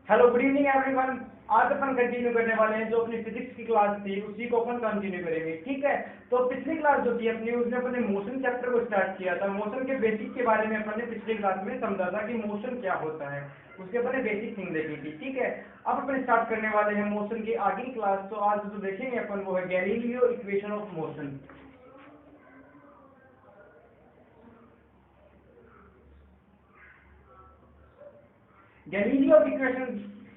Hello good evening everyone. आज अपन continue करने वाले हैं जो अपनी फिजिक्स की क्लास थी उसी को अपन कंटिन्यू करेंगे, ठीक है। तो पिछली क्लास जो थी अपनी उसमें अपने मोशन चैप्टर को स्टार्ट किया था। मोशन के बेसिक के बारे में अपन ने पिछली क्लास में समझा था कि मोशन क्या होता है, उसके अपने बेसिक थिंग देखी थी, ठीक है। अब अपन स्टार्ट करने वाले हैं मोशन की आगे की क्लास। तो आज जो देखेंगे अपन वो है Galileo equation of motion. Galileo equation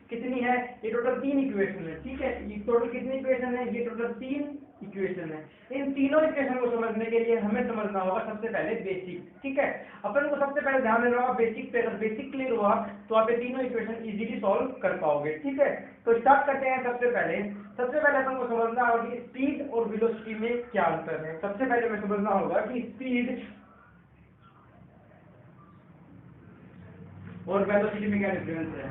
कितनी है? ये टोटल 3 इक्वेशन है, ठीक है। ये टोटल कितनी इक्वेशन है? ये टोटल 3 इक्वेशन है। इन तीनों इक्वेशन को समझने के लिए हमें समझना होगा सबसे पहले बेसिक, ठीक है। अपन को सबसे पहले ध्यान देना होगा बेसिक पे। अगर बेसिक क्लियर हुआ तो आप ये तीनों इक्वेशन इजीली सॉल्व कर पाओगे, ठीक है। तो स्टार्ट करते हैं। सबसे पहले अपन को समझना होगा कि स्पीड और वेलोसिटी में क्या अंतर है। सबसे पहले हमें समझना होगा कि स्पीड और वेलोसिटी में क्या डिफरेंस है,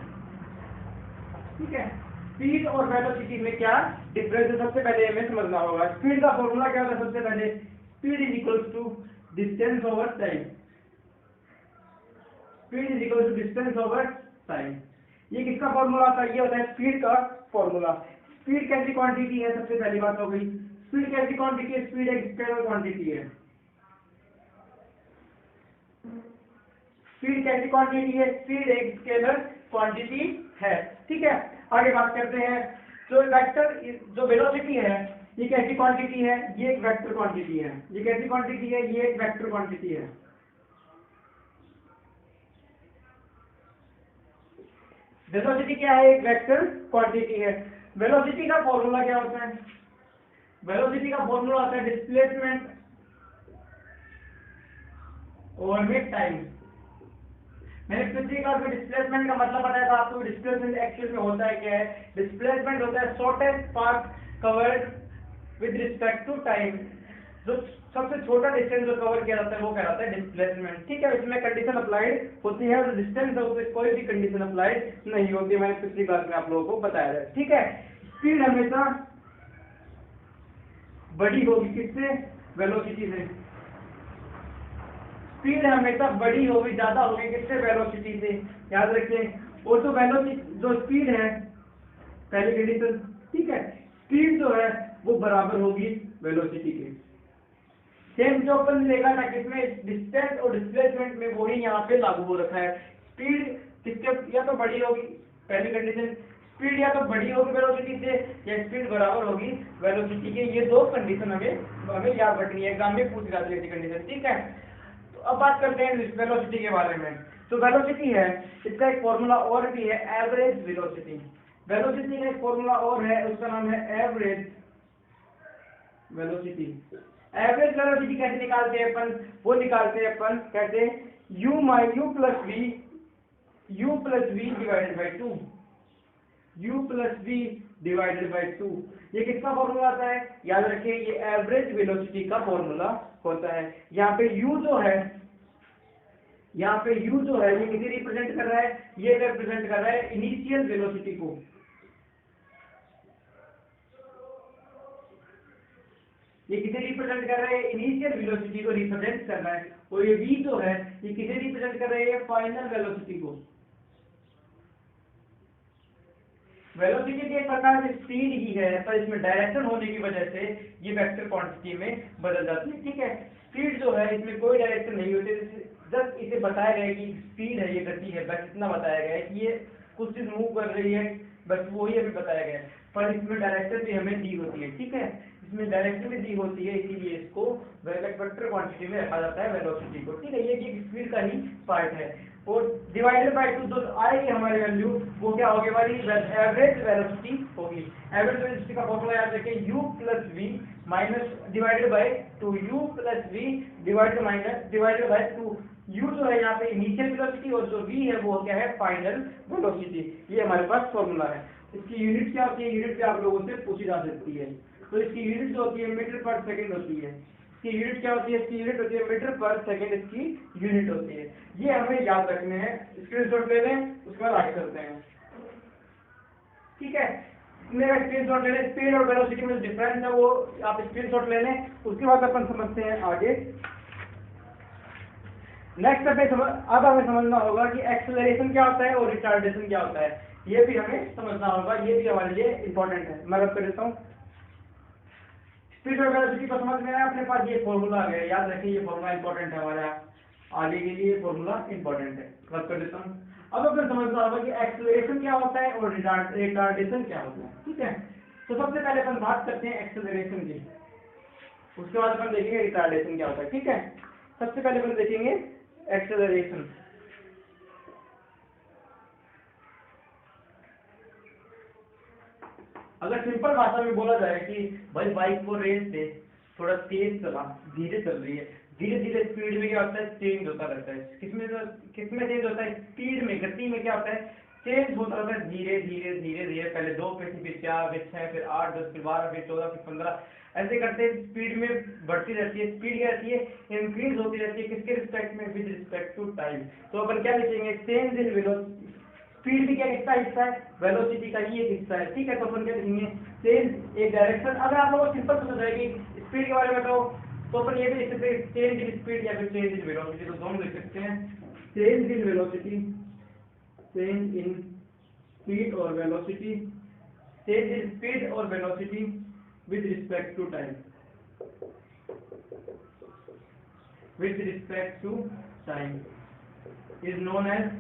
ठीक है। स्पीड और वेलोसिटी में क्या डिफरेंस है सबसे पहले हमें समझना होगा। स्पीड का फॉर्मूला क्या होता है? सबसे पहले speed is equals to distance over time. Speed is equal to distance over time. ये किसका फॉर्मूला होता है? ये होता है स्पीड का फॉर्मूला। स्पीड कैसी क्वांटिटी है? सबसे पहली बात हो गई स्पीड कैसी क्वांटिटी है? स्पीड एक स्केलर क्वांटिटी है। स्पीड कैसी क्वांटिटी है? स्पीड एक स्केलर क्वांटिटी है, ठीक है। आगे बात करते हैं। जो वेक्टर जो वेलोसिटी है ये कैसी क्वांटिटी है? ये एक वेक्टर क्वांटिटी है। ये कैसी क्वांटिटी है? ये एक वेक्टर क्वांटिटी है। वेलोसिटी क्या है? एक वेक्टर क्वांटिटी है। वेलोसिटी का फॉर्मूला क्या होता है? वेलोसिटी का फॉर्मूला होता है डिस्प्लेसमेंट ओवर में टाइम। मैंने पिछली क्लास में डिस्प्लेसमेंट का मतलब बताया था आपको। डिस्प्लेसमेंट एक्चुअल में होता है क्या है? डिस्प्लेसमेंट होता है shortest path covered with respect to time. जो सबसे छोटा डिस्टेंस जो कवर किया जाता है वो कहलाता है डिस्प्लेसमेंट, ठीक है। इसमें कंडीशन अप्लाइड होती है और डिस्टेंस है उसमें कोई भी कंडीशन अप्लाइड नहीं होती। मैंने पिछली क्लास में आप लोगों को बताया है, ठीक है। स्पीड हमेशा बड़ी होगी किससे? वेलोसिटी से। स्पीड हमेशा बड़ी होगी, ज्यादा होगी किससे? वेलोसिटी से, याद रखें। और तो वेलोसिटी जो स्पीड है पहली कंडीशन, ठीक है। स्पीड जो है वो बराबर होगी वेलोसिटी के। सेम जो अपन ने देखा था किसमें? डिस्टेंस और डिस्प्लेसमेंट में, वो ही यहाँ पे लागू हो रखा है। स्पीड किसके या तो बड़ी होगी, पहली कंडीशन। स्पीड या तो बड़ी होगी वेलोसिटी से या स्पीड बराबर होगी वेलोसिटी के। ये दो कंडीशन हमें याद रखनी है, एग्जाम में पूछ जाती है कंडीशन, ठीक है। तो अब बात करते हैं वेलोसिटी के बारे में। तो वेलोसिटी है इसका एक फॉर्मूला और भी है, एवरेज वेलोसिटी। वेलोसिटी का एक फॉर्मूला और है, उसका नाम है एवरेज वेलोसिटी। एवरेज वेलोसिटी कैसे निकालते हैं अपन? वो निकालते हैं अपन कैसे? u plus v divided by 2। u plus v divided by 2। ये किसका फॉर्मूला आता है? याद रखिए ये एवरेज वेलोसिटी का फॉर्मूला होता है। यहाँ पे u जो है ये किसे रिप्रेजेंट कर रहा है? ये रिप्रेजेंट कर रहा है इनिशियल वेलोसिटी को। ये किसे रिप्रेजेंट कर रहा है? इनिशियल वेलोसिटी को रिप्रेजेंट कर रहा है। और ये v जो है ये किसे रिप्रेजेंट कर रहा है? फाइनल वेलोसिटी को। वेलोसिटी एक प्रकार से स्पीड ही है, पर इसमें डायरेक्शन होने की वजह से ये वेक्टर क्वांटिटी में बदल जाती है, ठीक है। स्पीड जो है इसमें कोई डायरेक्शन नहीं होती, जस्ट इसे बताया गया है कि स्पीड है, ये गति है, बस इतना बताया गया है कि ये कुछ चीज मूव कर रही है, बस वही अभी बताया गया है। पर इसमें डायरेक्शन भी हमें दी होती है, ठीक है। इसमें डायरेक्शन भी दी होती है, इसीलिए इसको वेक्टर क्वांटिटी में रखा जाता है वेलोसिटी को, ठीक है। ये स्पीड का ही पार्ट है। और डिवाइडेड बाय 2 जो आएगी हमारी वैल्यू वो क्या होगी? हमारी एवरेज वेलोसिटी होगी। एवरेज वेलोसिटी का फॉर्मूला याद रखें u plus v minus divided by 2। u plus v divided by 2। u जो है यहाँ पे इनिशियल वेलोसिटी और जो v है वो क्या है? Final velocity. ये हमारे पास फॉर्मूला है। इसकी यूनिट क्या होती है? यूनिट पे आप लोगों से पूछी जा सकती है। तो इसकी यूनिट जो होती है मीटर पर सेकेंड होती है। इसकी यूनिट क्या होती है? इसकी यूनिट होती है मीटर पर सेकेंड, इसकी यूनिट होती है। ये हमें याद रखने हैं। स्क्रीनशॉट ले लें, उसके बाद आगे करते हैं, ठीक है। मेरा स्क्रीनशॉट ले लें। स्पीड और वेलोसिटी में डिफरेंस है वो आप स्क्रीनशॉट ले लें, उसके बाद अपन समझते हैं आगे। नेक्स्ट अब हमें समझना होगा कि एक्सेलरेशन क्या होता है और रिटार्डेशन क्या होता है। ये भी हमें समझना होगा, ये भी हमारे लिए इंपॉर्टेंट है। मैं रब कर देता हूँ। स्पीड और वेलोसिटी को समझ में आया अपने पास, ये फॉर्मूला आ गया, याद रखिए ये फॉर्मूला इंपॉर्टेंट है हमारे आगे के लिए, फॉर्मूला इंपॉर्टेंट है। रब कर देता हूँ। अब अपन समझना होगा कि एक्सेलरेशन क्या होता है और रिटार्डेशन क्या होता है, ठीक है। तो सबसे पहले अपन बात करते हैं एक्सेलरेशन की, उसके बाद अपन देखेंगे रिटार्डेशन क्या होता है, ठीक है। सबसे पहले अपन देखेंगे एक्सेलरेशन। अगर सिंपल भाषा में बोला जाए कि भाई बाइक को रेस दे, थोड़ा तेज चला, धीरे चल रही है, धीरे धीरे स्पीड में क्या होता है, चेंज होता रहता है। किसमें चेंज होता है, स्पीड में, गति में क्या होता है, चेंज होता रहता है, धीरे धीरे धीरे धीरे, पहले 2 पे, फिर 4, फिर 6, फिर 8, 10, फिर 12, फिर 14, फिर 15, ऐसे करते स्पीड में बढ़ती रहती है। स्पीड क्या रहती है, इंक्रीज होती रहती है, किसके रिस्पेक्ट में, विद रिस्पेक्ट टू टाइम। तो अपन क्या लिखेंगे, चेंज इन वेलोसिटी। स्पीड भी क्या किसका हिस्सा है, वेलोसिटी का ही एक हिस्सा है, ठीक है। तो अपन क्या लिखेंगे, चेंज एक डायरेक्शन। अगर आप लोगों को सिंपल समझ आएगी स्पीड के बारे में तो अपन ये भी लिख सकते हैं चेंज इन स्पीड या फिर चेंज इन वेलोसिटी, तो दोनों लिख सकते हैं, change in velocity, change in speed और वेलोसिटी, चेंज इन स्पीड और velocity with respect to time, with respect to time is known as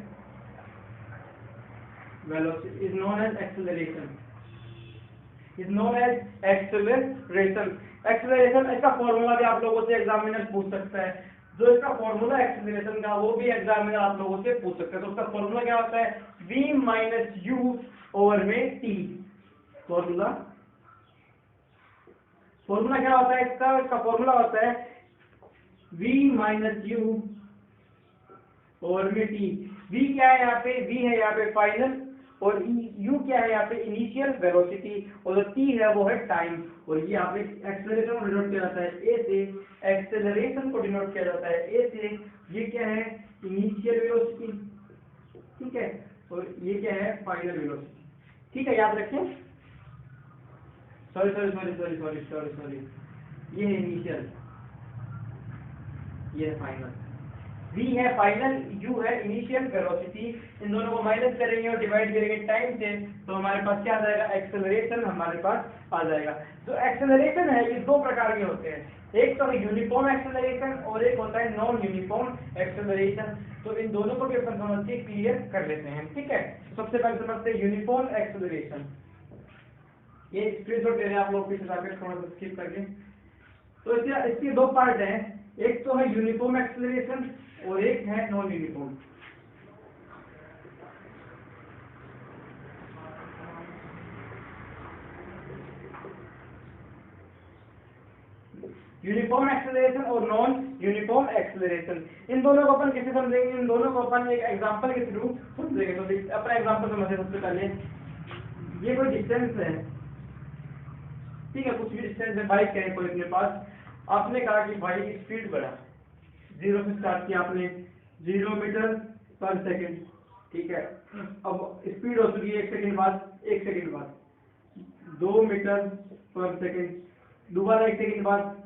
velocity, is known as acceleration, is known as acceleration। acceleration इसका formula भी आप लोगों से examiner पूछ सकता है, जो इसका फॉर्मूला एक्सेलरेशन का वो भी एग्जामिनर आप लोगों से पूछ सकता है। तो उसका फॉर्मूला क्या होता है, v माइनस यू ओवर में t। फॉर्मूला क्या होता है इसका फॉर्मूला होता है v माइनस यू ओवर में t। v क्या है यहाँ पे, v है यहाँ पे फाइनल, और u क्या है यहाँ पे इनिशियल वेलोसिटी, और जो t है वो है टाइम। और ये यहाँ पे एक्सेलरेशन को डिनोट किया जाता है a से, एक्सेलरेशन को डिनोट किया जाता है a से। ये क्या है, इनिशियल वेलोसिटी, ठीक है, और ये क्या है, फाइनल वेलोसिटी, ठीक है, याद रखें। सॉरी, ये है इनिशियल, ये है फाइनल। v है फाइनल, u है इनिशियल वेलोसिटी। इन दोनों को माइनस करेंगे और डिवाइड करेंगे टाइम से, तो हमारे पास क्या आ जाएगा, एक्सेलरेशन हमारे पास आ जाएगा। जो एक्सेलरेशन है ये दो प्रकार के होते हैं, एक तो है यूनिफॉर्म एक्सेलरेशन और एक होता है नॉन यूनिफॉर्म एक्सेलरेशन। तो इन दोनों को भी अपन समझ के क्लियर कर लेते हैं, ठीक है। सबसे पहले समझते हैं यूनिफॉर्म एक्सेलरेशन। ये स्क्रीनशॉट ले रहे हैं आप लोग, पीछे जाकर थोड़ा सा स्किप करके। तो इसके दो पार्ट हैं, एक तो है यूनिफॉर्म एक्सेलरेशन और एक है नॉन यूनिफॉर्म। यूनिफॉर्म एक्सेलरेशन और नॉन यूनिफॉर्म एक्सेलरेशन, इन दोनों को अपन कैसे समझेंगे, इन दोनों को अपन एक एग्जांपल के थ्रू समझेंगे। तो अपना एग्जांपल समझे। सबसे पहले ये कोई डिस्टेंस है, ठीक है, कुछ भी डिस्टेंस है, बाइक है कोई अपने पास। आपने कहा कि भाई स्पीड बढ़ा, 0 से स्टार्ट किया आपने, 0 मीटर पर सेकंड, ठीक है। अब स्पीड हो चुकी है 1 सेकंड बाद, 1 सेकंड बाद 2 मीटर पर सेकंड, दोबारा 1 सेकंड बाद,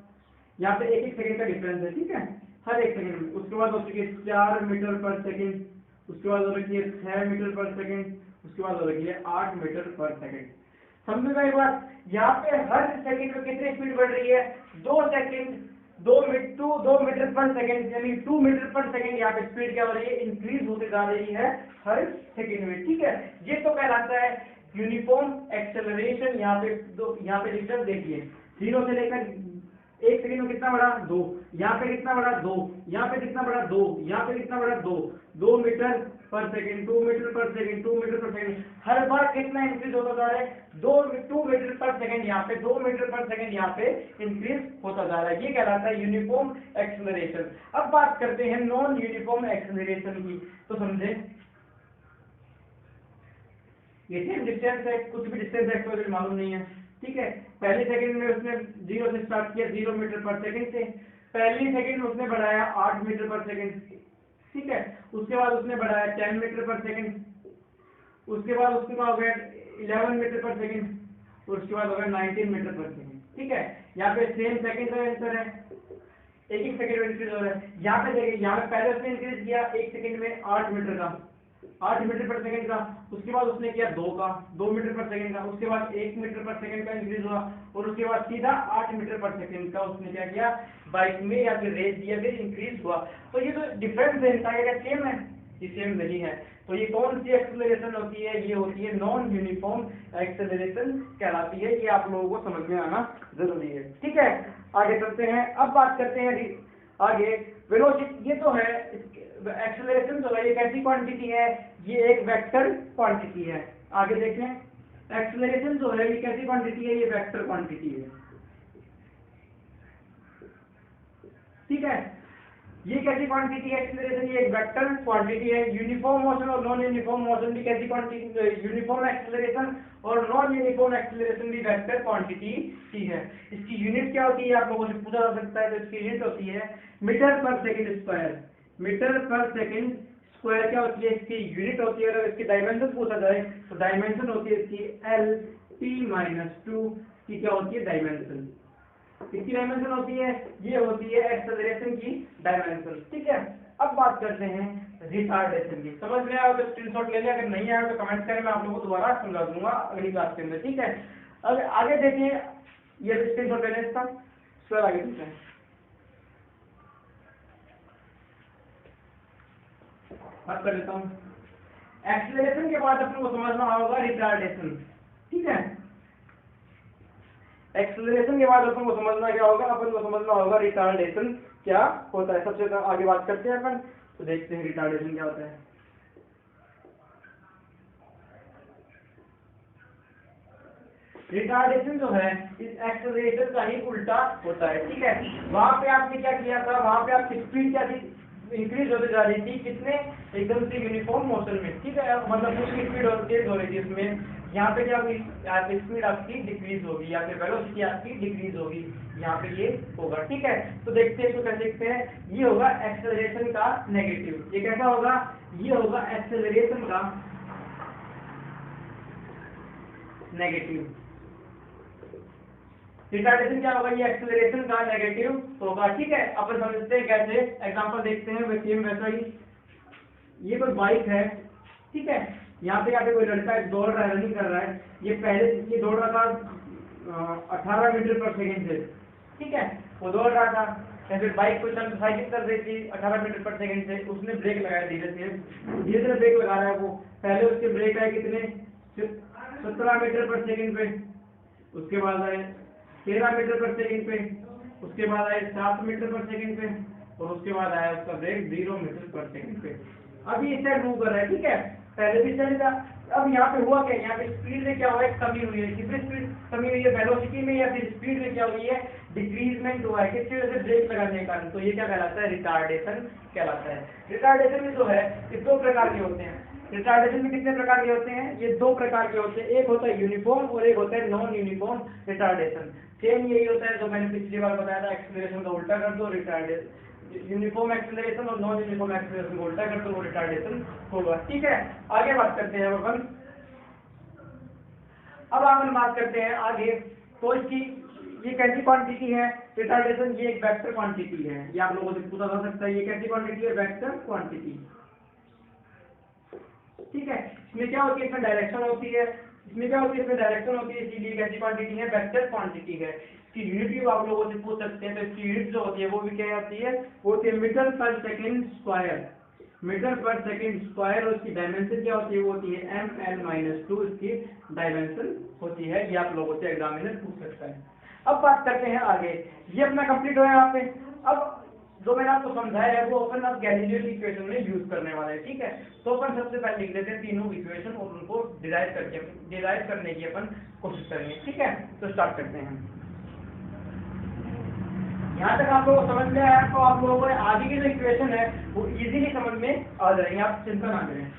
यहाँ पे 1-1 सेकंड का डिफरेंस है, ठीक है, हर 1 सेकंड में। उसके बाद हो चुकी है 4 मीटर पर सेकंड, उसके बाद हो रखी है 6 मीटर पर सेकंड, उसके बाद हो रखी है 8 मीटर पर सेकंड। समझेगा एक बात, यहाँ पे हर सेकंड में कितनी स्पीड बढ़ रही है, 2 सेकंड, 2 मीटर पर सेकंड, यानी 2 मीटर पर सेकंड यहाँ पे स्पीड क्या हो रही है, इंक्रीज होते जा रही है हर सेकंड में, ठीक है। ये तो कहलाता है यूनिफॉर्म एक्सेलरेशन। यहाँ पे डिस्टेंस देखिए, 0 से लेकर 1 सेकंड में कितना बढ़ा, 2, यहाँ पे कितना बढ़ा, 2, यहाँ पे कितना बढ़ा, 2, यहाँ पे कितना बढ़ा, 2 मीटर पर सेकंड, 2 मीटर पर सेकंड, 2 मीटर पर सेकंड, हर बार कितना इंक्रीज होता जा रहा है, 2 मीटर पर सेकंड, यहाँ पे 2 मीटर पर सेकंड यहाँ पे इंक्रीज होता जा रहा है। ये कहलाता है यूनिफॉर्म एक्सेलरेशन। अब बात करते हैं नॉन यूनिफॉर्म एक्सेलरेशन की। तो समझे, ये सेम डिस्टेंस है, कुछ भी डिस्टेंस है तो मालूम नहीं है, ठीक है। पहले सेकंड में उसने 0 से स्टार्ट किया, 0 मीटर पर सेकंड से, पहली सेकंड में उसने बढ़ाया 8 मीटर पर सेकंड, ठीक है। उसके बाद उसने बढ़ाया 10 मीटर पर सेकंड, उसके बाद उसके बाद हो गया 11 मीटर पर सेकंड, और उसके बाद हो गया 19 मीटर पर सेकंड, ठीक है। यहाँ पे सेम सेकंड का आंसर है, एक सेकंड में इंक्रीज हो रहा है। यहाँ पे देखिए, यहाँ पे पहले उसने इंक्रीज किया 1 सेकंड में 8 मीटर का, 8 मीटर पर सेकंड का, उसके बाद उसने किया 2 का 2 मीटर पर सेकंड का, उसके बाद 1 मीटर पर सेकंड का इंक्रीज हुआ, और उसके बाद सीधा 8 मीटर पर सेकंड का उसने क्या किया बाइक में या फिर रेस दिया फिर इंक्रीज हुआ। तो ये जो डिफरेंस है इनका क्या सेम है, ये सेम नहीं है। तो ये कौन सी एक्सेलरेशन होती है, ये होती है नॉन यूनिफॉर्म एक्सेलरेशन कहलाती है। ये आप लोगों को समझ में आना जरूरी है, ठीक है। आगे चलते हैं, अब बात करते हैं आगे वेलोसिटी। ये तो है एक्सेलरेशन, जो है ये कैसी क्वांटिटी है, ये एक वेक्टर क्वांटिटी है। आगे देखें, एक्सेलरेशन जो है ये कैसी क्वांटिटी है, ये वेक्टर क्वांटिटी है, ठीक है। ये कैसी क्वांटिटी है एक्सेलरेशन, ये एक वेक्टर क्वांटिटी है। यूनिफॉर्म मोशन और नॉन यूनिफॉर्म मोशन भी कैसी क्वांटिटी, यूनिफॉर्म एक्सेलरेशन और नॉन यूनिफॉर्म एक्सेलरेशन भी वेक्टर क्वांटिटी ही है। इसकी यूनिट क्या होती है, आप लोगों से पूछा जा सकता है, तो इसकी यूनिट होती है मीटर पर सेकंड स्क्वायर। मीटर पर सेकंड स्क्वायर क्या होती है, इसकी यूनिट होती है। अगर इसकी डायमेंशन पूछा जाए तो डायमेंशन होती है इसकी एल p - 2 की क्या होती है डायमेंशन, किसकी डायमेंशन होती है, ये होती है एक्सेलरेशन की डायमेंशन, ठीक है। अब बात करते हैं रिटार्डेशन की। समझ में आया तो स्क्रीनशॉट ले लिया, अगर नहीं आया तो कमेंट करें, मैं आप लोगों को दोबारा समझा दूंगा अगली क्लास के अंदर, ठीक है। अब आगे देखिए, ये स्क्रीनशॉट ले लें इसका, फिर आगे देखते हैं। बात कर लेता हूँ, एक्सेलरेशन के बाद अपन को समझना होगा रिटार्डेशन, ठीक है। एक्सेलरेशन के बाद अपन को समझना क्या होगा, अपन को समझना होगा रिटार्डेशन क्या होता है। सबसे आगे बात करते हैं अपन, तो देखते हैं रिटार्डेशन क्या होता है। रिटार्डेशन जो है इस एक्सेलरेशन का ही उल्टा होता है, ठीक है। वहां पे आपने क्या किया था, वहां पे आपकी स्पीड क्या थी, इंक्रीज होते जा रही थी, कितने एकदम से यूनिफॉर्म मोशन में, ठीक है। मतलब उसकी स्पीड तेज हो रही थी उसमें, यहाँ पे क्या होगी, यहाँ पे स्पीड आपकी डिक्रीज होगी या फिर वेलोसिटी आपकी डिक्रीज होगी, यहाँ पे ये होगा, ठीक है। तो देखते हैं, तो कैसे देखते हैं, ये होगा एक्सेलरेशन का नेगेटिव। ये कैसा होगा, ये होगा एक्सेलरेशन का नेगेटिव। रिटार्डेशन क्या होगा, ये एक्सेलरेशन का नेगेटिव होगा, ठीक है। अपन समझते हैं कैसे, एग्जांपल देखते हैं सेम वैसा ही। ये कोई बाइक है, ठीक है। यहाँ पे कोई लड़का दौड़ रहा है, रनिंग कर रहा है। ये पहले ये दौड़ रहा था 18 मीटर पर सेकंड से, ठीक है। वो दौड़ रहा था, या फिर बाइक कोई साइकिल कर रही थी 18 मीटर पर सेकंड से, उसने ब्रेक लगाया, धीरे धीरे ब्रेक लगा रहा है वो। पहले उसके ब्रेक आए कितने 17 मीटर पर सेकंड पे, उसके बाद आए 13 मीटर पर सेकंड पे, उसके बाद आए 7 मीटर पर सेकंड पे, और उसके बाद आया उसका ब्रेक 0 मीटर पर सेकंड पे। अभी इस साइड मूव कर रहा है, ठीक है, पहले भी साइड था। अब यहाँ पे हुआ क्या, यहाँ पे स्पीड में क्या हुआ है, कमी हुई है। कितनी स्पीड कमी हुई है, वेलोसिटी में या फिर स्पीड में क्या हुई है, डिक्रीजमेंट हुआ है, किसकी वजह से, ब्रेक लगाने के कारण। तो ये क्या कहलाता है, रिटार्डेशन कहलाता है। रिटार्डेशन में जो है ये 2 प्रकार के होते हैं। रिटार्डेशन में कितने प्रकार के होते हैं, ये 2 प्रकार के होते हैं। एक होता है यूनिफॉर्म और एक होता है नॉन यूनिफॉर्म रिटार्डेशन। सेम यही होता है जो मैंने पिछली बार बताया था, एक्सेलरेशन का उल्टा कर दो, रिटार्डेशन, यूनिफॉर्म एक्सेलरेशन और नॉन यूनिफॉर्म एक्सेलरेशन को उल्टा कर दो, वो रिटार्डेशन होगा, ठीक है। आगे बात करते हैं अपन, अब अपन बात करते हैं आगे। तो इसकी ये कैसी क्वांटिटी है रिटार्डेशन, ये एक वेक्टर क्वांटिटी है। ये आप लोगों से पूछा जा सकता है, ये कैसी क्वांटिटी है, वेक्टर क्वांटिटी, ठीक है। इसमें क्या होती है, इसमें डायरेक्शन होती है, इसमें क्या होती है, इसमें डायरेक्शन होती है, इसीलिए कैसी क्वांटिटी है, वेक्टर क्वांटिटी है। इसकी यूनिट भी आप लोगों से पूछ सकते हैं, तो इसकी यूनिट जो होती है वो भी क्या होती है, वो होती है मीटर पर सेकंड स्क्वायर, मीटर पर सेकंड स्क्वायर। और इसकी डायमेंशन क्या होती है, वो होती है ml-2 इसकी डायमेंशन होती है। ये आप लोगों से एग्जामिनर पूछ सकता है। अब बात करते हैं आगे, ये अपना कंप्लीट हो यहाँ पे। अब जो मैंने आपको समझाया है वो अपन अब गैलीलियो की इक्वेशन में यूज करने वाले हैं, ठीक है। तो अपन सबसे पहले लिख देते हैं तीनों इक्वेशन और उनको डिराइव करने की अपन कोशिश करेंगे, ठीक है। तो स्टार्ट करते हैं। यहाँ तक आप लोगों को समझ में आया, तो आप लोगों को आगे की जो इक्वेशन है वो इजीली समझ में आ जाएंगे, आप चिंता ना करें।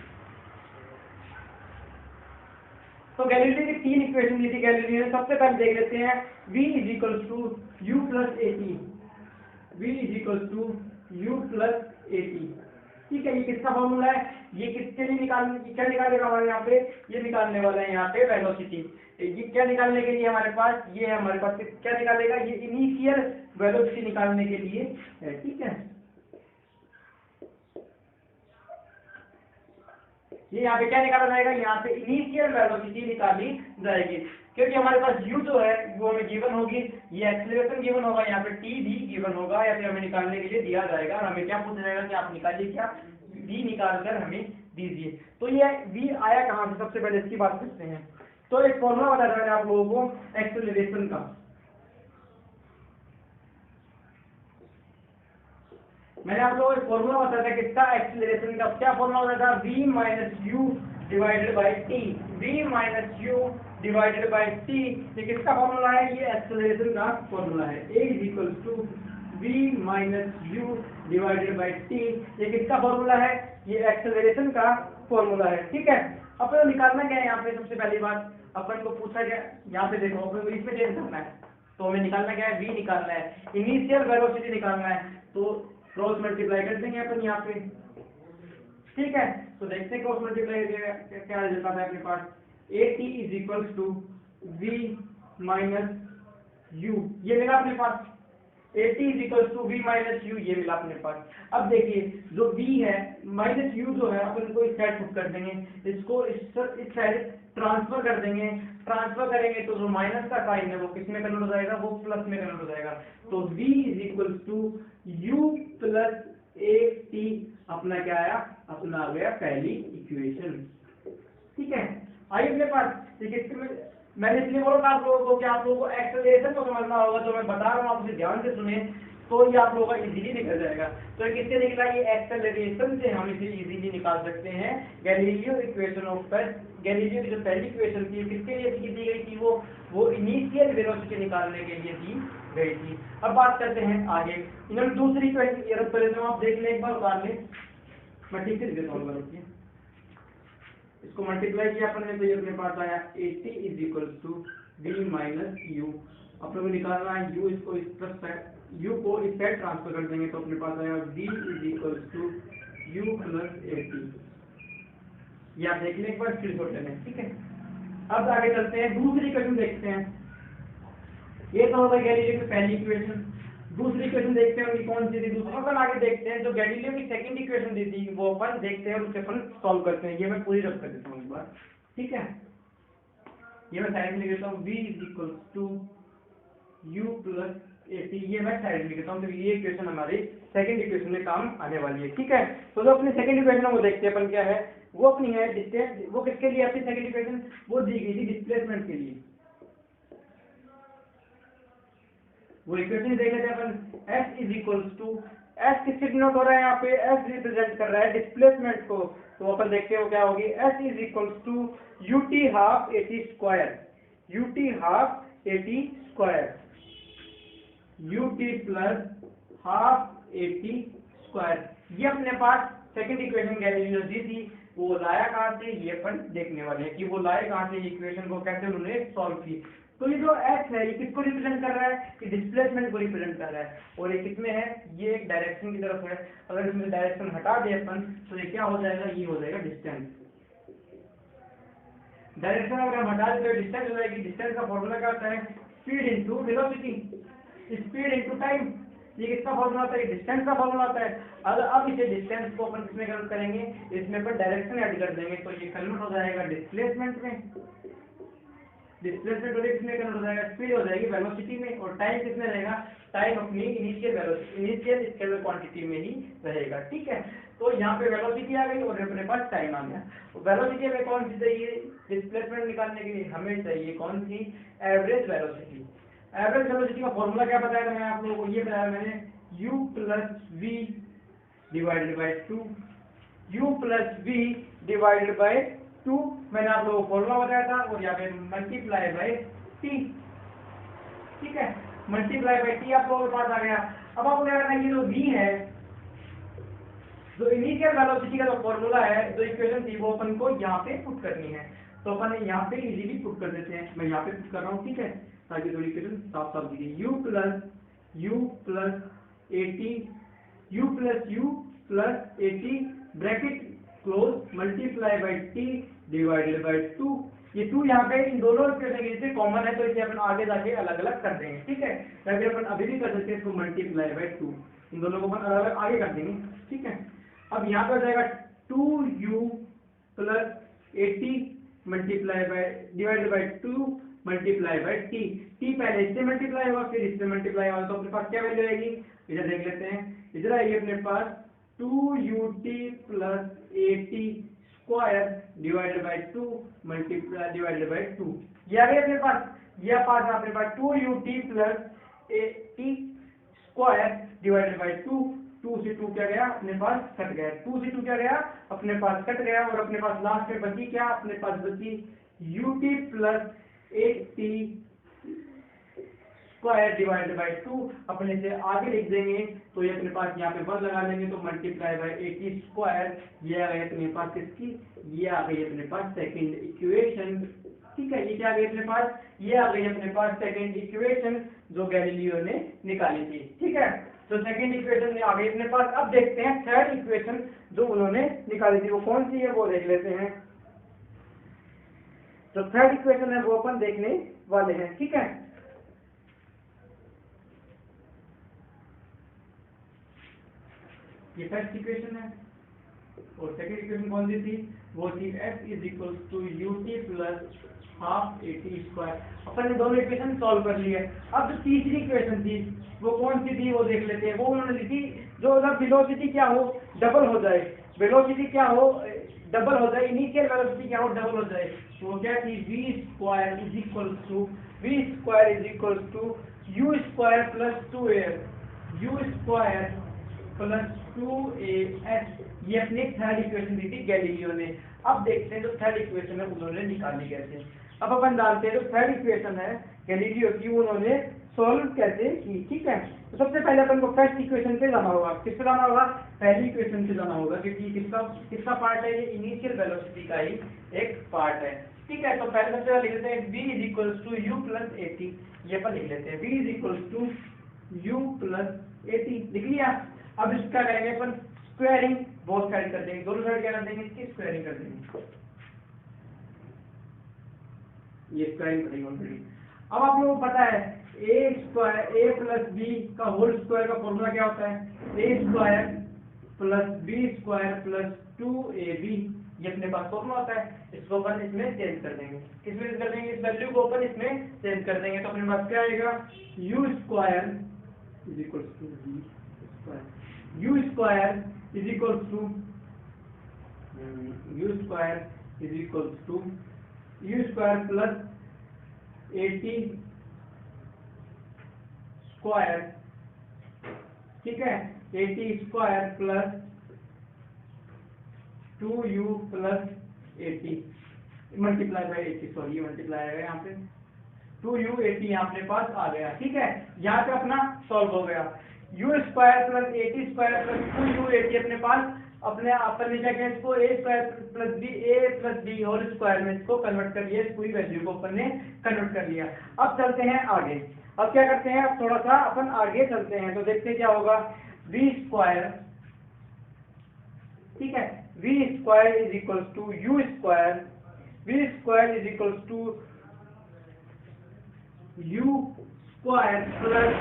तो गैलीलियो की 3 इक्वेशन दी थी गैलीलियो ने। सबसे पहले देख लेते हैं v = u + at, v = u + at, ठीक है। ये किसका फॉर्मूला है, ये किसके लिए क्या निकालेगा हमारे यहाँ पे, ये निकालने वाला है यहाँ पे वेलोसिटी। ये क्या निकालने के लिए हमारे पास, ये है हमारे पास क्या निकालेगा, ये इनिशियल वेलोसिटी निकालने के लिए है, ठीक है। ये यहाँ पे क्या निकाला जाएगा, यहाँ पे इनिशियल वेलोसिटी निकाली जाएगी, क्योंकि हमारे पास u जो है वो हमें गिवन होगी, ये एक्सीलरेशन गिवन होगा, यहाँ पे t भी गिवन होगा, या फिर हमें निकालने के लिए दिया जाएगा और हमें क्या पूछा जाएगा कि आप निकालिए क्या, v निकाल कर हमें दीजिए। तो ये v आया कहाँ से, सबसे पहले इसकी बात करते हैं। तो एक फॉर्मूला बताया मैंने आप लोगों को एक्सेलरेशन का, मैंने आप लोगों को फॉर्मूला बताया था किसका, एक्सेलरेशन का। क्या फॉर्मूला बताया था, v minus u divided by T, v minus u divided by t. ये किसका फॉर्मूला है, ये एक्सेलरेशन का फॉर्मूला है। a is equal to v minus u divided by t, ये किसका फॉर्मूला है, ये एक्सेलरेशन का फॉर्मूला है। ठीक है, अपन निकालना क्या है यहाँ पे, सबसे पहली बात अपन को पूछा गया, यहाँ पे देखो अपन को इसमें चेंज करना है, तो हमें निकालना क्या है, v निकालना है, इनिशियल वेलोसिटी निकालना है, तो क्रॉस मल्टीप्लाई कर देंगे अपन यहाँ पे। ठीक है, तो देखते हैं क्रॉस मल्टीप्लाई क्या रिजल्ट आता है अपने पास, at is equal to v minus u, ये मिला अपने पास, at is equal to v minus u, ये मिला अपने पास। अब देखिए जो v है माइनस u जो है अपन को इस साइड पुट कर देंगे, इसको इस साइड ट्रांसफर कर देंगे, ट्रांसफर करेंगे तो जो माइनस का साइन है वो किस में कन्वर्ट हो जाएगा, वो प्लस में कन्वर्ट हो जाएगा। तो v is equal to u plus at, अपना क्या आया, अपना आ गया पहली इक्वेशन। ठीक है, आइए अपने पास, ठीक है, मैंने इसलिए बोला आप लोगों को कि आप लोगों को एक्सेलरेशन को समझना होगा, जो मैं बता रहा हूँ आप उसे ध्यान से सुने, तो ये आप लोगों का इजीली निकल जाएगा। तो किससे निकला, ये एक्सेलरेशन से हम इसे इजीली निकाल सकते हैं। Galileo equation of first, Galileo की जो पहली इक्वेशन थी किसके लिए दी गई थी, वो इनिशियल वेलोसिटी निकालने के लिए दी गई थी। अब बात करते हैं आगे, इन्होंने दूसरी इक्वेशन ये रख कर देता हूं, आप देख लें एक बार उतार लें, मैं ठीक से लिख देता हूं, इसको मल्टीप्लाई किया अपन ने तो ये अपने पास आया at is equal to v minus u, अपने को निकालना है u, इसको इस प्लस साइड u को इस साइड ट्रांसफर कर देंगे तो अपने पास आया v is equal to u plus at। ये आप देख लें एक बार, स्क्रीनशॉट ले लें। ठीक है, अब आगे चलते हैं, दूसरी इक्वेशन देखते हैं। ये तो होगा गैलीलियो की पहली इक्वेशन, दूसरी इक्वेशन देखते हैं उनकी कौन सी थी, दूसरा अपन आगे देखते हैं। जो गैलीलियो की सेकंड इक्वेशन दी थी वो अपन देखते हैं और उससे अपन सॉल्व करते हैं। ये मैं पूरी रख कर देता हूँ एक बार, ठीक है, ये मैं साइड में लिख देता हूँ, v is equal to u plus at, ये मैं साइड में लिख देता हूँ, तो ये इक्वेशन हमारी सेकंड इक्वेशन में काम आने वाली है। ठीक है, तो जो अपनी सेकंड इक्वेशन है वो देखते हैं अपन क्या है, वो अपनी है डिस्टेंस, वो किसके लिए अपनी सेकंड इक्वेशन, वो दी गई थी डिस्प्लेसमेंट के लिए। वो इक्वेशन देख लेते हैं अपन, s is equal to, s किससे डिनोट हो रहा है यहाँ पे, s रिप्रेजेंट कर रहा है डिस्प्लेसमेंट को, तो अपन देखते हैं वो क्या होगी, s is equal to ut half at square, ut half at square, ut plus half at square. ये अपने पास सेकंड इक्वेशन गैलीलियो दी थी, वो लाया कहाँ से, ये अपन देखने वाले हैं कि वो लाए कहाँ से इक्वेशन को, कैसे उन्होंने सॉल्व की। तो ये जो x है ये किसको रिप्रेजेंट कर रहा है, ये डिस्प्लेसमेंट को रिप्रेजेंट कर रहा है, और ये किसमें है, ये एक डायरेक्शन की तरफ है। अगर इसमें डायरेक्शन हटा दे अपन तो ये क्या हो जाएगा, ये हो जाएगा डिस्टेंस। डायरेक्शन अगर हम हटा दें तो डिस्टेंस हो जाएगी। डिस्टेंस का फॉर्मूला क्या होता है, speed into velocity, speed into time. ये किसका फॉर्मूला होता है, डिस्टेंस का फॉर्मूला होता है। अगर अब इसे डिस्टेंस को अपन किसमें कन्वर्ट करेंगे, इसमें अपन डायरेक्शन ऐड कर देंगे तो ये कन्वर्ट हो जाएगा डिस्प्लेसमेंट में, डिस्प्लेसमेंट किसमें कन्वर्ट हो जाएगा, स्पीड हो जाएगी वेलोसिटी में, और टाइम किसमें रहेगा, टाइम अपनी initial velocity, initial scalar quantity में ही रहेगा। ठीक है, तो यहाँ पे वेलोसिटी आ गई और अपने पास टाइम आ गया। वेलोसिटी हमें कौन सी चाहिए, डिस्प्लेसमेंट निकालने के लिए हमें चाहिए कौन सी, एवरेज वेलोसिटी। एवरेज वेलोसिटी का फॉर्मूला क्या बताया था मैंने आप लोगों को, ये बताया मैंने, u plus v divided by 2, u plus v divided by 2 मैंने आप लोगों को फॉर्मूला बताया था, और यहाँ पे मल्टीप्लाई बाई t। ठीक है, मल्टीप्लाई बाई t आप लोगों के पास आ गया। अब आपको क्या करना है, ये जो v है, जो इनिशियल वेलोसिटी का जो फॉर्मूला है, जो इक्वेशन थी वो अपन को यहाँ पे पुट करनी है, तो अपन यहाँ पे इजीली पुट कर देते हैं। मैं यहाँ पे पुट कर रहा हूँ, ठीक है, ताकि थोड़ी इक्वेशन साफ साफ दिखे। u plus at bracket close multiply by t divided by 2। ये 2 यहाँ पे इन दोनों इक्वेशन से कॉमन है, तो इसे अपन आगे जाके अलग अलग कर देंगे। ठीक है, ताकि अपन अभी भी कर सकते हैं इसको मल्टीप्लाई बाई 2, इन दोनों को अपन अलग अलग आगे कर देंगे। ठीक है, अब यहाँ पे हो जाएगा 2u plus 80 multiply by divided by 2 multiply by T. T पहले इससे मल्टीप्लाई हुआ फिर इससे मल्टीप्लाई हुआ, तो अपने पास क्या वैल्यू आएगी, इधर देख लेते हैं। इधर आएगी अपने पास 2ut plus 80 square divided by 2 multiply divided by 2। ये आ गया अपने पास, यह पार्ट अपने पास 2ut plus 80 square divided by 2। 2 से 2 क्या गया अपने पास कट गया, 2 से 2 क्या गया अपने पास कट गया, और अपने पास लास्ट में बची क्या, अपने पास बची ut plus 80 square divided by 2। अपने से आगे लिख देंगे तो ये अपने पास यहाँ पे 1 लगा लेंगे तो मल्टीप्लाई बाय 80 स्क्वायर, ये आ गई अपने पास इसकी, ये आ गई अपने पास सेकंड इक्वेशन। ठीक है, ये क्या आ गई अपने पास, ये आ गई अपने पास सेकंड इक्वेशन जो गैलीलियो ने निकाली थी। ठीक है, तो सेकंड इक्वेशन आ गई अपने पास। अब देखते हैं थर्ड इक्वेशन जो उन्होंने निकाली थी वो कौन सी है, वो देख लेते हैं। तो थर्ड इक्वेशन है वो अपन देखने वाले हैं। ठीक है, ये फर्स्ट इक्वेशन है, और सेकंड इक्वेशन कौन सी थी, वो थी f is equal to ut plus half 80 square. अपन ने दोनों इक्वेशन सॉल्व कर लिए। अब जो तीसरी इक्वेशन थी वो कौन सी थी वो देख लेते हैं। वो उन्होंने लिखी जो वेलोसिटी क्या हो डबल हो जाए, वेलोसिटी क्या हो डबल हो जाए, इनिशियल वेलोसिटी क्या हो डबल हो जाए, तो वो क्या थी v square is equal to u square plus 2a u square plus 2as। ये अपनी थर्ड इक्वेशन दी थी गैलीलियो ने। अब देखते हैं जो थर्ड इक्वेशन है उन्होंने निकाली कैसे। अब अपन जानते हैं जो थर्ड इक्वेशन है गैलीलियो की उन्होंने सॉल्व कैसे की। ठीक है, तो सबसे पहले अपन को फर्स्ट इक्वेशन पे जाना होगा। किस पे जाना होगा, पहली इक्वेशन पे जाना होगा, क्योंकि किसका पार्ट है, ये इनिशियल वेलोसिटी का ही एक पार्ट है। ठीक है, तो पहले सबसे पहले लिख लेते हैं v is equal to u plus 80। ये अपन लिख लेते हैं v is equal to u plus 80 लिख लिया। अब इसका करेंगे अपन स्क्वायरिंग, बोथ साइड कर देंगे, दोनों साइड क्या कर देंगे, इसकी स्क्वायरिंग कर देंगे, ये स्क्वायरिंग करेंगे ऑलरेडी। अब आप लोगों को पता है a प्लस b का होल स्क्वायर का फॉर्मूला क्या होता है, a square plus b square plus 2ab, ये अपने पास फॉर्मूला होता है। इसको अपन इसमें चेंज कर देंगे, किसमें चेंज कर देंगे, इस वैल्यू को अपन इसमें चेंज कर देंगे, तो अपने पास क्या आएगा, u square is equal to v square, u square is equal to u square plus 80 square. ठीक है, 80 square plus 2u plus 80 multiply by 80, sorry multiply आएगा यहाँ पे 2u 80 यहाँ अपने पास आ गया। ठीक है, यहाँ पे अपना सॉल्व हो गया। u square plus 80 square plus 2u 80 अपने पास अपने अपन ने क्या किया, इसको a square plus b whole square में इसको कन्वर्ट कर लिया, इस पूरी वैल्यू को अपन ने कन्वर्ट कर लिया। अब चलते हैं आगे, अब क्या करते हैं, अब थोड़ा सा अपन आगे चलते हैं, तो देखते हैं क्या होगा, v स्क्वायर। ठीक है, v square is equal to u square, v square is equal to u square plus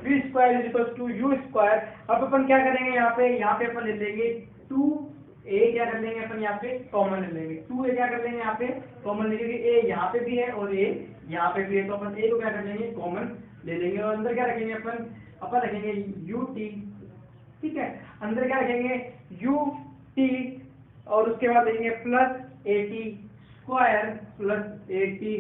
v square is equal to u square. अब अपन क्या करेंगे, यहाँ पे अपन ले लेंगे 2a, क्या कर लेंगे अपन यहाँ पे कॉमन ले लेंगे, 2a क्या कर लेंगे यहाँ पे कॉमन ले लेंगे, a यहाँ पे भी है और a यहाँ पे भी है, तो अपन a को क्या कर लेंगे कॉमन ले लेंगे, और अंदर क्या रखेंगे अपन रखेंगे ut। ठीक है, अंदर क्या रखेंगे ut, और उसके बाद लेंगे plus 80 square plus 80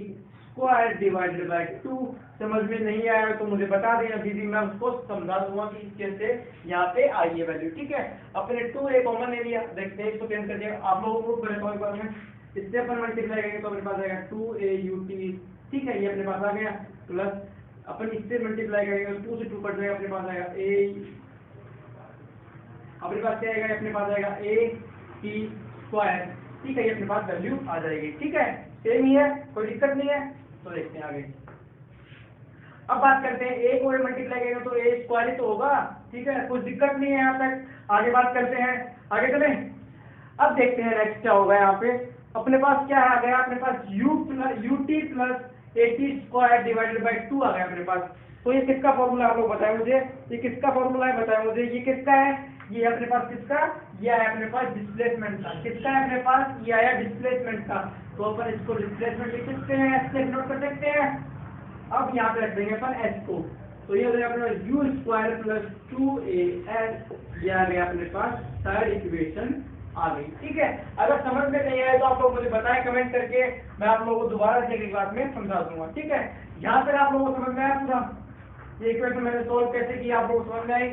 square divided by 2। समझ में नहीं आया तो मुझे बता दें, अभी भी मैं उसको समझा दूंगा कि कैसे यहाँ पे आई है वैल्यू। ठीक है, अपने 2a कॉमन ले लिया, देखते हैं इसको चेंज कर दिया। आप लोगों को एक बार में इससे अपन मल्टीप्लाई करेंगे तो अपने पास आएगा 2a ut। ठीक है, ये अपने पास आ गया, प्लस अपन इससे मल्टीप्लाई करेंगे 2 से 2 कट जाएगा, अपने पास आएगा अपने पास क्या आएगा, अपने पास आएगा a t स्क्वायर। ठीक है, ये अपने पास वैल्यू आ जाएगी। ठीक है, सेम ही है, कोई दिक्कत नहीं है। तो देखते हैं आगे, अब बात करते हैं a को मल्टीप्लाई करेंगे तो a स्क्वायर ही तो होगा। ठीक है, कुछ दिक्कत नहीं है यहाँ तक। आगे बात करते हैं, आगे चलें। अब देखते हैं नेक्स्ट क्या होगा। यहाँ पे अपने पास क्या आ गया, अपने पास ut plus 80 square divided by 2 आ गया अपने पास। तो ये किसका फॉर्मूला आप लोग बताएं मुझे, ये किसका फॉर्मूला है बताएं मुझे, ये किसका है, ये अपने पास किसका, ये आया अपने पास डिस्प्लेसमेंट का, किसका है अपने पास, ये आया डिस्प्लेसमेंट का। तो अपन इसको डिस्प्लेसमेंट लिख सकते हैं, ऐसे नोट कर सकते हैं। अब यहाँ पे रख देंगे अपन एस को, तो ये हो जाएगा अपने पास यू स्क्वायर प्लस 2as, ये आ गया अपने पास थर्ड इक्वेशन आ गई। ठीक है, अगर समझ में नहीं आया तो आप लोग मुझे बताएं कमेंट करके, मैं आप लोगों को दोबारा से अगली क्लास में समझा दूंगा। ठीक है, यहाँ तक आप लोगों को समझ में आया पूरा, ये इक्वेशन मैंने सोल्व कैसे किया आप लोगों को समझ में आई,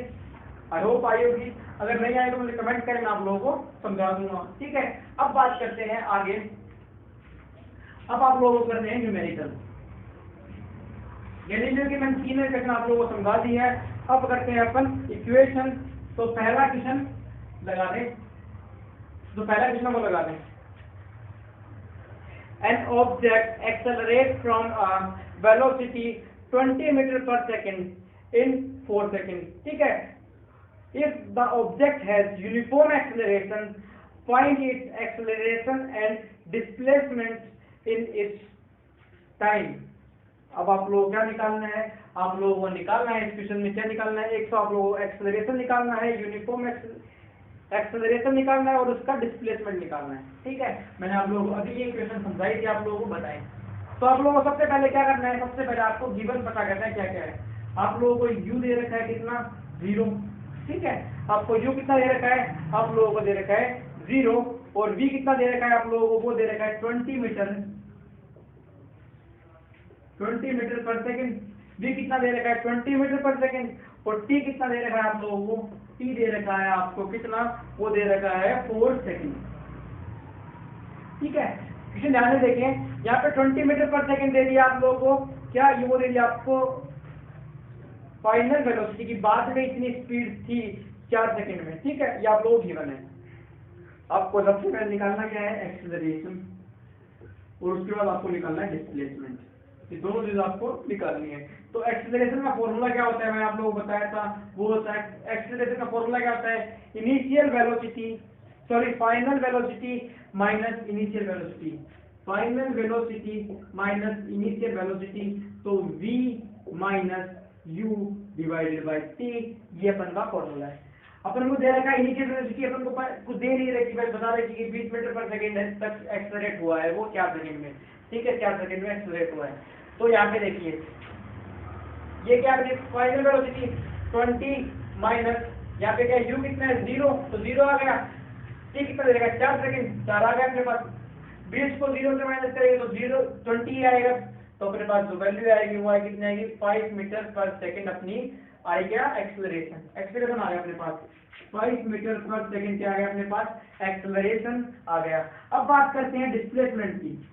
आई होप आई होगी। अगर नहीं आए तो मुझे कमेंट करें, मैं आप लोगों को समझा दूंगा। ठीक है, अब बात करते हैं आगे। अब आप लोगों को करते हैं न्यूमेरिकल। गैलीलियो की मैंने तीन इक्वेशन आप लोगों को समझा दी है। अब करते हैं अपन इक्वेशन। तो पहला क्वेश्चन लगा दें, तो पहला क्वेश्चन हम लगा दें, an object accelerates from a velocity 20 meter per second in 4 seconds. ठीक है, if the object has uniform acceleration, find its acceleration and displacement in its time. अब आप लोगों को क्या निकालना है, आप लोगों को निकालना है इस क्वेश्चन में क्या निकालना है, एक तो आप लोगों को एक्सेलरेशन निकालना है, यूनिफॉर्म एक्सेलरेशन निकालना है और उसका डिस्प्लेसमेंट निकालना है। ठीक है, मैंने आप लोगों को अभी ये इक्वेशन समझाई थी, आप लोगों को बताएं। तो आप लोगों को सबसे पहले क्या करना है, सबसे पहले आपको गिवन पता करना है क्या क्या है। आप लोगों को यू दे रखा है कितना, 0। ठीक है, आपको यू कितना दे रखा है, आप लोगों को दे रखा है 0, और वी कितना दे रखा है आप लोगों को, वो दे रखा है 20 मीटर पर सेकंड। वी कितना दे रखा है 20 मीटर पर सेकंड, और टी कितना दे रखा है आप लोगों को, टी दे रखा है आपको कितना, वो दे रखा है 4 सेकंड। ठीक है, क्वेश्चन ध्यान से देखें, यहाँ पे 20 मीटर पर सेकंड दे दिया आप लोगों को, क्या ये वो दे दिया आपको फाइनल वेलोसिटी की, बाद में इतनी स्पीड थी 4 सेकंड में। ठीक है, ये आप लोगों को गिवन है। आपको सबसे पहले निकालना क्या है, एक्सेलरेशन, और उसके बाद आपको निकालना है डिस्प्लेसमेंट। ये दोनों चीज आपको निकालनी है। तो एक्सेलरेशन का फॉर्मूला क्या होता है, मैं आप लोगों को बताया था, वो होता है, एक्सेलरेशन का फॉर्मूला क्या होता है, initial velocity, sorry final velocity minus initial velocity, final velocity minus initial velocity, तो v minus u divided by t, ये अपन का फॉर्मूला है। अपन को दे रखा है इनिशियल वेलोसिटी, अपन को कुछ दे नहीं रखी, बस बता रही कि 20 मीटर पर सेकंड तक एक्सेलरेट हुआ है, वो 4 सेकंड में। ठीक है, 4 सेकंड में एक्सेलरेट हुआ है। तो यहाँ पे देखिए, ये क्या है, फाइनल वेलोसिटी 20 माइनस यहाँ पे क्या u कितना है 0, तो 0 आ गया, t कितना दे रखा है 4 सेकंड, 4 आ गया अपने पास। 20 को 0 से माइनस करेंगे तो 0 20 आएगा, तो अपने पास जो वैल्यू आएगी वो आएगी कितनी आएगी, 5 मीटर पर सेकंड अपनी आई गया एक्सेलरेशन। एक्सेलरेशन आ गया अपने पास 5 मीटर पर सेकंड, क्या आ गया अपने पास, एक्सेलरेशन आ गया। अब बात करते हैं डिस्प्लेसमेंट की,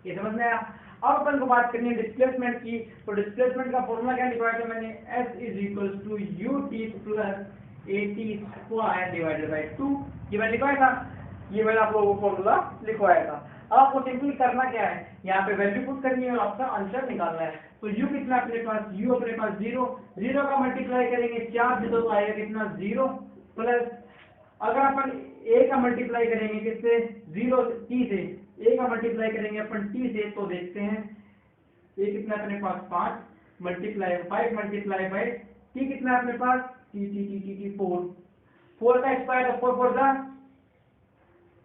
ये समझ में आया। अब अपन को बात करनी है डिस्प्लेसमेंट की। तो डिस्प्लेसमेंट का फॉर्मूला क्या लिखवाया था मैंने, s is equal to u t plus a t square divided by 2, ये मैंने लिखवाया था, ये मैंने आप लोगों को फॉर्मूला लिखवाया था। अब आपको सिंपली करना क्या है, यहाँ पे वैल्यू पुट करनी है और आपका आंसर निकालना है। तो u कितना अपने पास, u अपने पास 0, 0 का मल्टीप्लाई करेंगे 4 से तो आएगा कितना 0, प्लस अगर अपन a का मल्टीप्लाई करेंगे किससे, 0 t से, a का मल्टीप्लाई करेंगे अपन t से, तो देखते हैं a कितना अपने पास 5 मल्टीप्लाई 5 मल्टीप्लाई बाय t कितना अपने पास, t 4 का स्क्वायर, तो 4 4 जा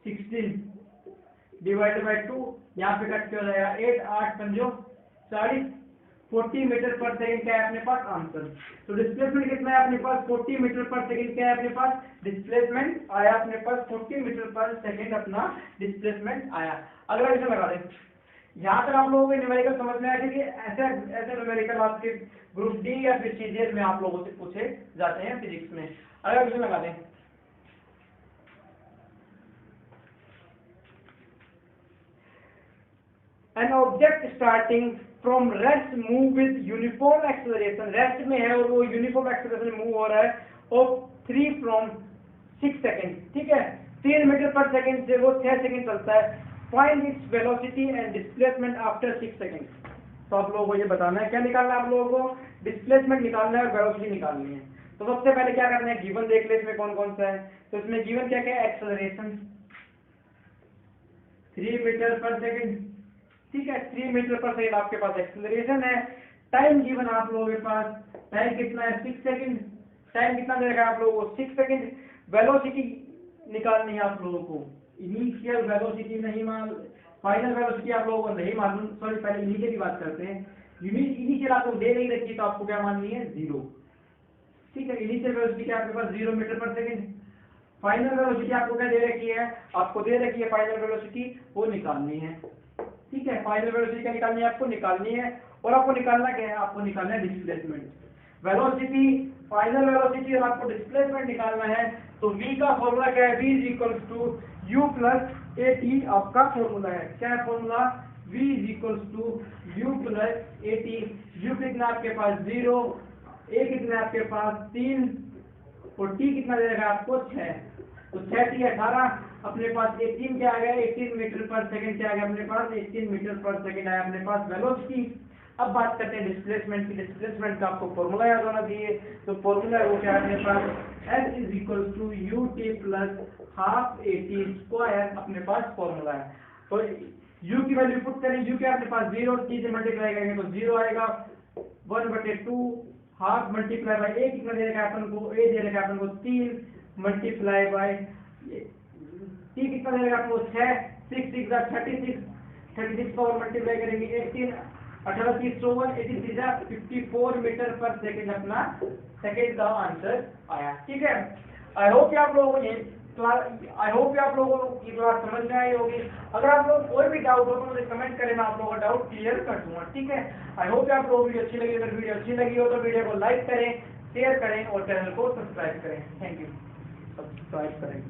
16 डिवाइडेड बाय 2, यहाँ पे कट हो जाएगा 8 8 पंजो 40, 40 मीटर पर सेकंड क्या है अपने पास आंसर। तो डिस्प्लेसमेंट कितना है अपने पास, 40 मीटर पर सेकंड क्या है अपने पास, डिस्प्लेसमेंट आया अपने पास 40 मीटर पर सेकंड अपना डिस्प्लेसमेंट आया। अगला क्वेश्चन लगा दें। यहाँ तक आप लोगों को न्यूमेरिकल समझ में आया कि ऐसे ऐसे न्यूमेरिकल आपके ग्रुप डी या फिर सीजीएल में आप लोगों से पूछे जाते हैं फिजिक्स में। अगला क्वेश्चन लगा दें। An object starting from rest move with uniform acceleration, rest में है और वो यूनिफॉर्म एक्सेलरेशन में मूव हो रहा है, और 3 from 6 सेकेंड। ठीक है, 3 मीटर पर सेकेंड से वो 6 सेकेंड चलता है। Find its velocity and displacement after 6 second. तो आप लोगों को ये बताना है, क्या निकालना है आप लोगों को, डिस्प्लेसमेंट निकालना है और वेलोसिटी निकालनी है। तो सबसे पहले क्या करना है, गिवन देख ले इसमें कौन कौन सा है। तो इसमें गिवन क्या क्या है, एक्सेलरेशन 3 मीटर पर सेकेंड। ठीक है, 3 मीटर पर सेकंड आपके पास एक्सेलरेशन है, टाइम गिवन आप लोगों के पास, टाइम कितना है 6 सेकंड, टाइम कितना देगा आप लोगों को 6 सेकंड। वेलोसिटी निकालनी है आप लोगों को, इनिशियल वेलोसिटी नहीं मालूम, फाइनल वेलोसिटी आप लोगों को नहीं मालूम, सॉरी पहले इनिशियल की बात करते हैं। इनिशियल आपको दे नहीं रखी तो आपको क्या माननी है 0, ठीक है। इनिशियल वेलोसिटी क्या आपके पास 0 मीटर पर सेकंड। फाइनल वेलोसिटी आपको क्या दे रखी है, आपको दे रखी है फाइनल वेलोसिटी, वो निकालनी है, ठीक है। फाइनल वेलोसिटी क्या निकालनी है, आपको निकालनी है, और आपको निकालना क्या है, आपको निकालना है डिस्प्लेसमेंट। वेलोसिटी, फाइनल वेलोसिटी और आपको डिस्प्लेसमेंट निकालना है, तो v का फॉर्मूला क्या है, v is equal to u plus a t आपका फॉर्मूला है। क्या है formula, v is equal to u plus a t. u कितना आपके पास 0, a कितना आपके पास 3, और t कितना देगा आपको 6, तो 6 t 18, अपने पास 18 क्या आ गया, 18 मीटर पर सेकंड क्या आ गया अपने पास, 18 मीटर पर सेकंड आया अपने पास वेलोसिटी। अब बात करते हैं डिस्प्लेसमेंट की। डिस्प्लेसमेंट का आपको फॉर्मूला याद होना चाहिए, तो फॉर्मूला है वो क्या है अपने पास, s is equal to u t plus half a t square अपने पास फॉर्मूला है। तो u की वैल्यू पुट करें, u क्या अपने पास 0, t से मल्टीप्लाई करेंगे तो 0 आएगा, 1/2 हाफ मल्टीप्लाई बाय a कितना दे रखा है अपन को, a दे रखा है अपन को 3 मल्टीप्लाई बाय t कितना दे रखा है आपको 6, 6 6 36, 36 का और मल्टीप्लाई करेंगे 18, 18 30 54, 83 54 मीटर पर सेकंड अपना सेकंड का आंसर आया, ठीक है। आई होप आप लोगों को ये आप लोगों को ये बात समझ में आई होगी। अगर आप लोग कोई भी डाउट हो तो मुझे कमेंट करें, मैं आप लोगों का डाउट क्लियर कर दूंगा, ठीक है। आई होप आप लोगों को वीडियो अच्छी लगी। अगर वीडियो अच्छी लगी हो तो वीडियो को लाइक करें, शेयर करें और चैनल को सब्सक्राइब करें। थैंक यू, सब्सक्राइब करें।